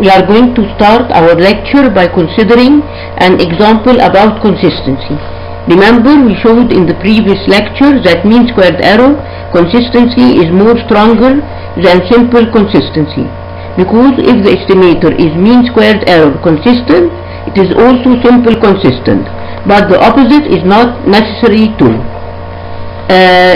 we are going to start our lecture by considering an example about consistency. Remember, we showed in the previous lecture that mean squared error consistency is more stronger than simple consistency, because if the estimator is mean squared error consistent, it is also simple consistent, but the opposite is not necessary too.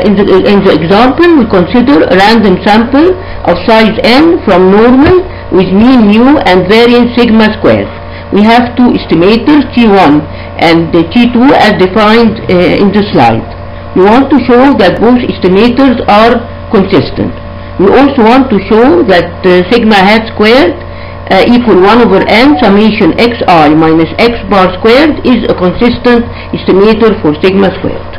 In the example, we consider a random sample of size n from normal with mean mu and variance sigma squared. We have two estimators, T1 and T2, as defined in the slide. We want to show that both estimators are consistent. We also want to show that sigma hat squared equal 1 over n summation xi minus x bar squared is a consistent estimator for sigma squared.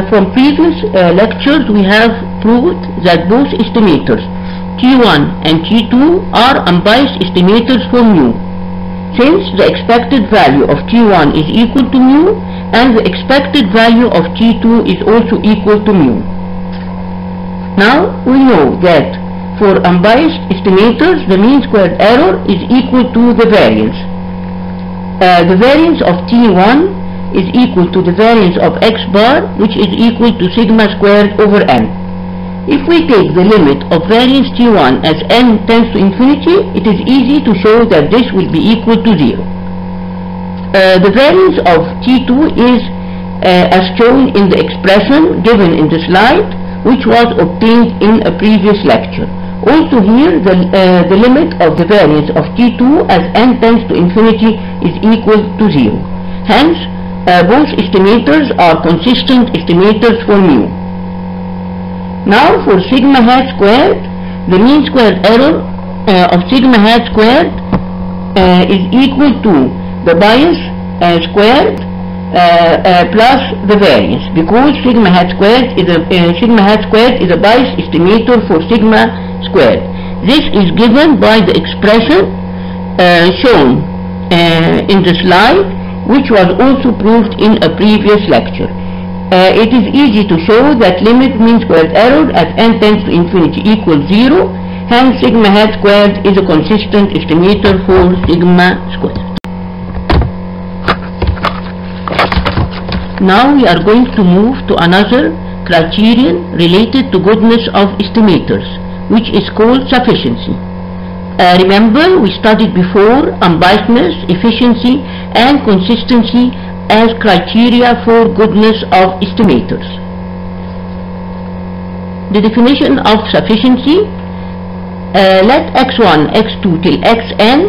From previous lectures, we have proved that both estimators T1 and T2 are unbiased estimators for mu, since the expected value of T1 is equal to mu and the expected value of T2 is also equal to mu. Now we know that for unbiased estimators the mean squared error is equal to the variance. The variance of T1 is equal to the variance of x bar, which is equal to sigma squared over n. If we take the limit of variance T1 as n tends to infinity, it is easy to show that this will be equal to 0. The variance of T2 is as shown in the expression given in the slide, which was obtained in a previous lecture. Also here, the limit of the variance of T2 as n tends to infinity is equal to 0. Hence, both estimators are consistent estimators for mu. Now for sigma hat squared, the mean squared error of sigma hat squared is equal to the bias squared plus the variance, because sigma hat squared is a bias estimator for sigma squared. This is given by the expression shown in the slide, which was also proved in a previous lecture. It is easy to show that limit mean squared error as n tends to infinity equals 0, hence sigma hat squared is a consistent estimator for sigma squared. Now we are going to move to another criterion related to goodness of estimators, which is called sufficiency. Remember, we studied before unbiasedness, efficiency and consistency as criteria for goodness of estimators. The definition of sufficiency: let x1, x2 till xn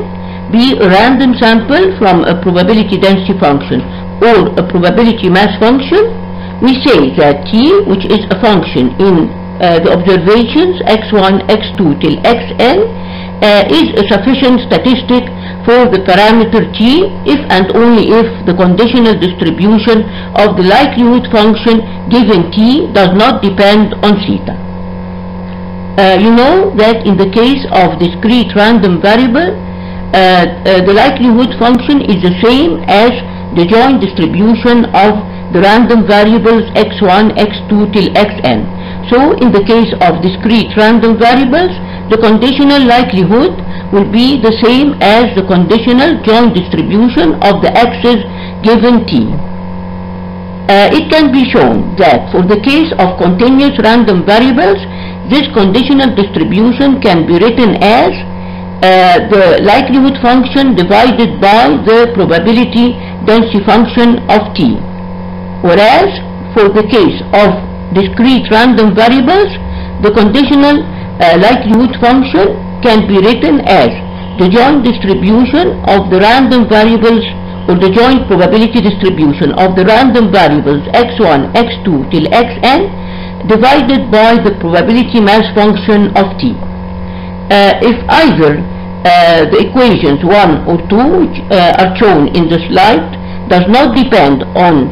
be a random sample from a probability density function or a probability mass function. We say that t, which is a function in the observations x1, x2 till xn, is a sufficient statistic for the parameter t if and only if the conditional distribution of the likelihood function given t does not depend on theta. You know that in the case of discrete random variable, the likelihood function is the same as the joint distribution of the random variables x1, x2 till xn. So in the case of discrete random variables, the conditional likelihood will be the same as the conditional joint distribution of the x's given t. It can be shown that for the case of continuous random variables, this conditional distribution can be written as the likelihood function divided by the probability density function of t. Whereas for the case of discrete random variables, the conditional likelihood function can be written as the joint distribution of the random variables, or the joint probability distribution of the random variables x1, x2 till xn divided by the probability mass function of t. If either the equations 1 or 2, which are shown in the slide, does not depend on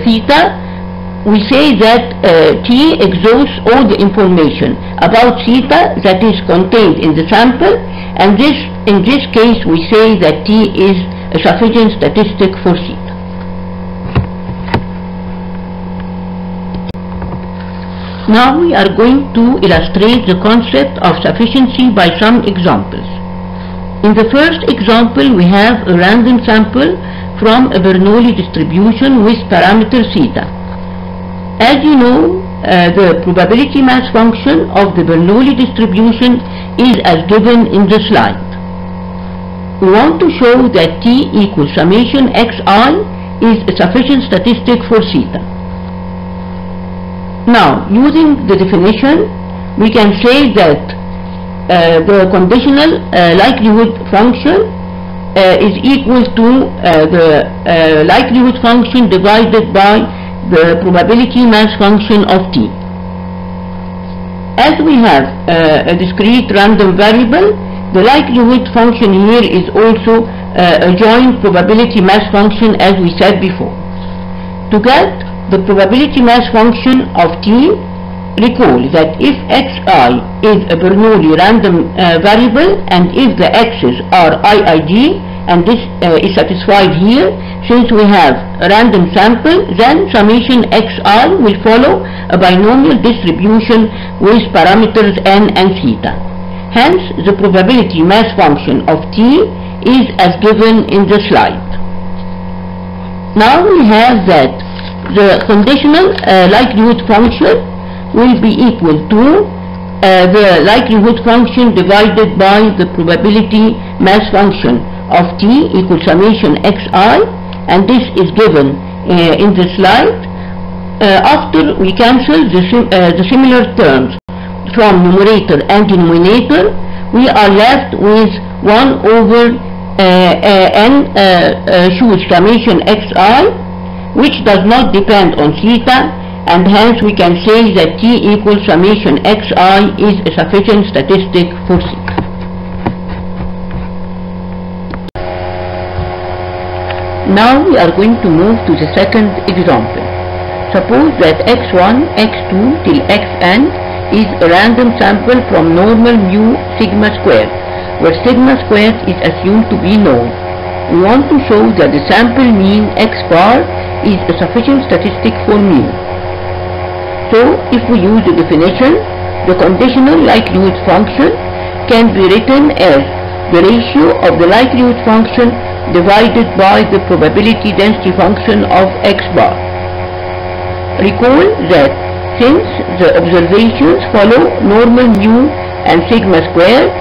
theta, we say that T exhausts all the information about theta that is contained in the sample, and in this case we say that T is a sufficient statistic for theta. Now we are going to illustrate the concept of sufficiency by some examples. In the first example, we have a random sample from a Bernoulli distribution with parameter theta. As you know, the probability mass function of the Bernoulli distribution is as given in the slide. We want to show that T equals summation xi is a sufficient statistic for theta. Now, using the definition, we can say that the conditional likelihood function is equal to the likelihood function divided by the probability mass function of T. As we have a discrete random variable, the likelihood function here is also a joint probability mass function, as we said before. To get the probability mass function of T, recall that if xi is a Bernoulli random variable and if the x's are iij, and this is satisfied here, since we have a random sample, then summation xi will follow a binomial distribution with parameters n and theta. Hence, the probability mass function of T is as given in the slide. Now we have that the conditional likelihood function will be equal to the likelihood function divided by the probability mass function of T equals summation xi, and this is given in the slide. After we cancel the similar terms from numerator and denominator, we are left with 1 over n choose summation xi, which does not depend on theta, and hence we can say that T equals summation xi is a sufficient statistic for theta. Now we are going to move to the second example. Suppose that x1, x2 till xn is a random sample from normal mu sigma squared, where sigma squared is assumed to be known. We want to show that the sample mean x bar is a sufficient statistic for mu. So, if we use the definition, the conditional likelihood function can be written as the ratio of the likelihood function divided by the probability density function of x bar. Recall that since the observations follow normal mu and sigma squared,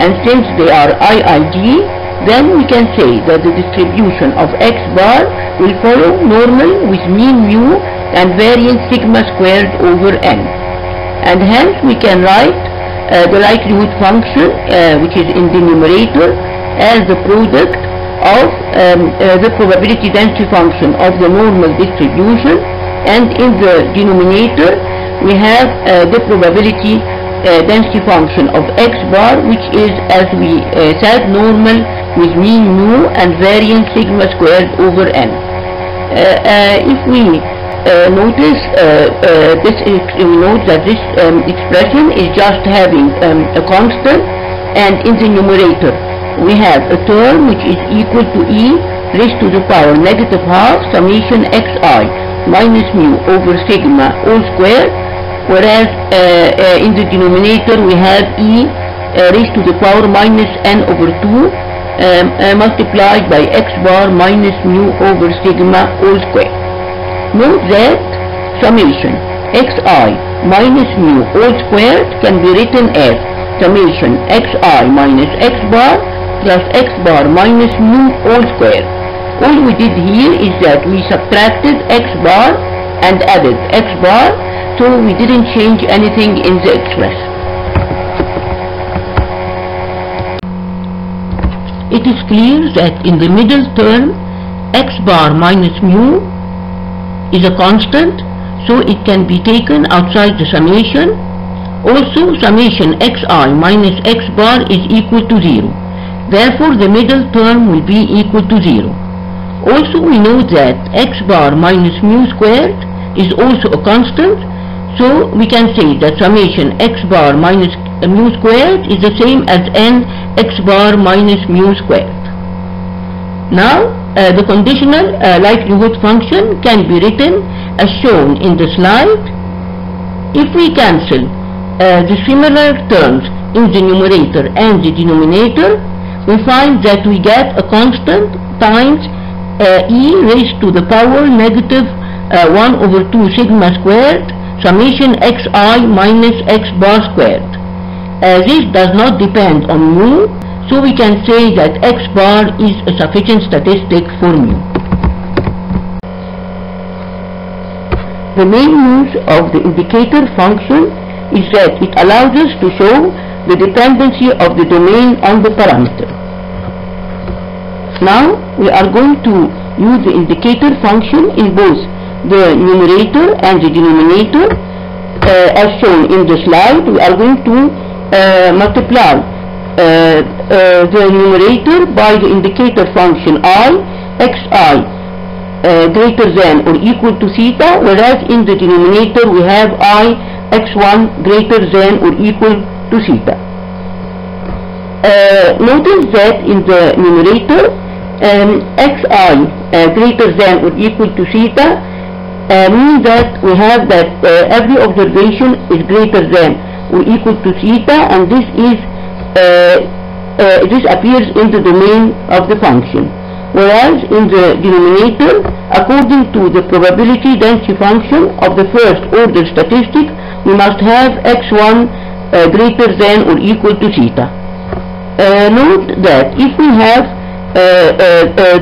and since they are iij, then we can say that the distribution of x bar will follow normal with mean mu and variance sigma squared over n. And hence we can write the likelihood function, which is in the numerator, as the product of the probability density function of the normal distribution, and in the denominator we have the probability density function of x bar, which is, as we said, normal with mean mu and variance sigma squared over n. If we notice we note that this expression is just having a constant, and in the numerator we have a term which is equal to e raised to the power negative half summation xi minus mu over sigma all squared, whereas in the denominator we have e raised to the power minus n over 2 multiplied by x bar minus mu over sigma all squared. Note that summation xi minus mu all squared can be written as summation xi minus x bar plus x bar minus mu all squared. All we did here is that we subtracted x bar and added x bar, so we didn't change anything in the expression. It is clear that in the middle term x bar minus mu is a constant, so it can be taken outside the summation. Also, summation xi minus x bar is equal to 0. Therefore, the middle term will be equal to 0. Also, we know that x bar minus mu squared is also a constant, so we can say that summation x bar minus mu squared is the same as n x bar minus mu squared. Now, the conditional likelihood function can be written as shown in the slide. If we cancel the similar terms in the numerator and the denominator, we find that we get a constant times e raised to the power negative 1 over 2 sigma squared summation xi minus x bar squared. This does not depend on mu, so we can say that x bar is a sufficient statistic for mu. The main use of the indicator function is that it allows us to show the dependency of the domain on the parameter. Now we are going to use the indicator function in both the numerator and the denominator. As shown in the slide, we are going to multiply the numerator by the indicator function I xi greater than or equal to theta, whereas in the denominator we have I x1 greater than or equal to theta. Notice that in the numerator xi greater than or equal to theta means that we have that every observation is greater than or equal to theta, and this appears in the domain of the function. Whereas in the denominator, according to the probability density function of the first order statistic, we must have x1 greater than or equal to theta. Note that if we have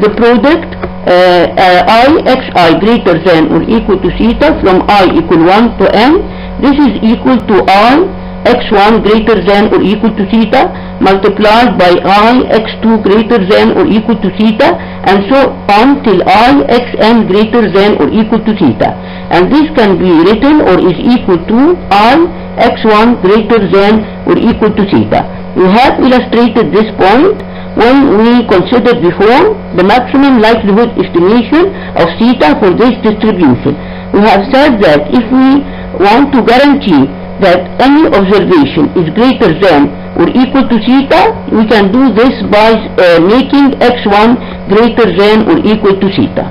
the product I xi greater than or equal to theta from I equal 1 to n, this is equal to I x1 greater than or equal to theta multiplied by I x2 greater than or equal to theta, and so on till I xn greater than or equal to theta, and this can be written or is equal to I x1 greater than or equal to theta. We have illustrated this point when we considered before the maximum likelihood estimation of theta for this distribution. We have said that if we want to guarantee that any observation is greater than or equal to theta, we can do this by making x1 greater than or equal to theta.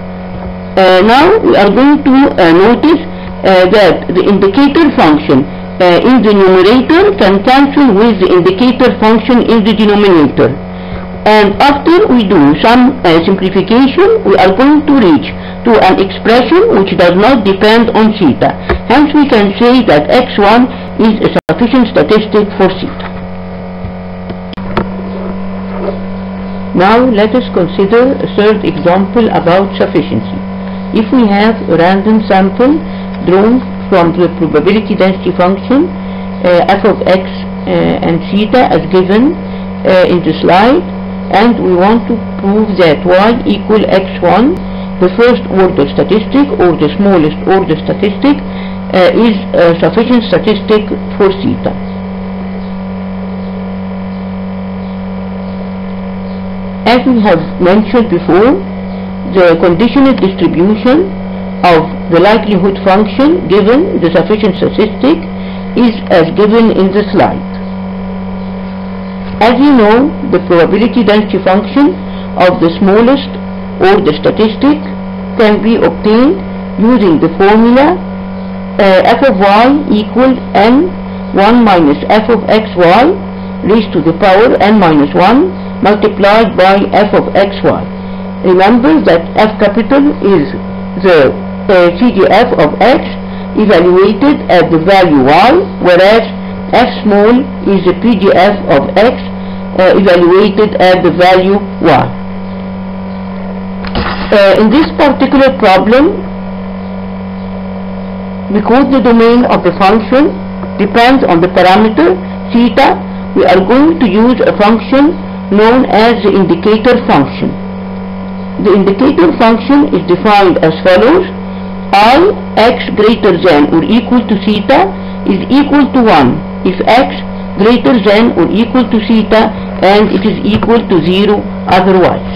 Now we are going to notice that the indicator function in the numerator can cancel with the indicator function in the denominator. And after we do some simplification, we are going to reach to an expression which does not depend on theta. Hence we can say that x1 is a sufficient statistic for theta. Now let us consider a third example about sufficiency. If we have a random sample drawn from the probability density function f of x and theta as given in the slide, and we want to prove that y equal x1, the first order statistic or the smallest order statistic, is a sufficient statistic for theta. As we have mentioned before, the conditional distribution of the likelihood function given the sufficient statistic is as given in the slide. As you know, the probability density function of the smallest order statistic can be obtained using the formula f of y equals n1 minus f of xy raised to the power n minus 1 multiplied by f of xy. Remember that f capital is the CDF of x evaluated at the value y, whereas f small is the PDF of x evaluated at the value y. In this particular problem, because the domain of the function depends on the parameter theta, we are going to use a function known as the indicator function. The indicator function is defined as follows: I x greater than or equal to theta is equal to 1 if x greater than or equal to theta and it is equal to 0 otherwise.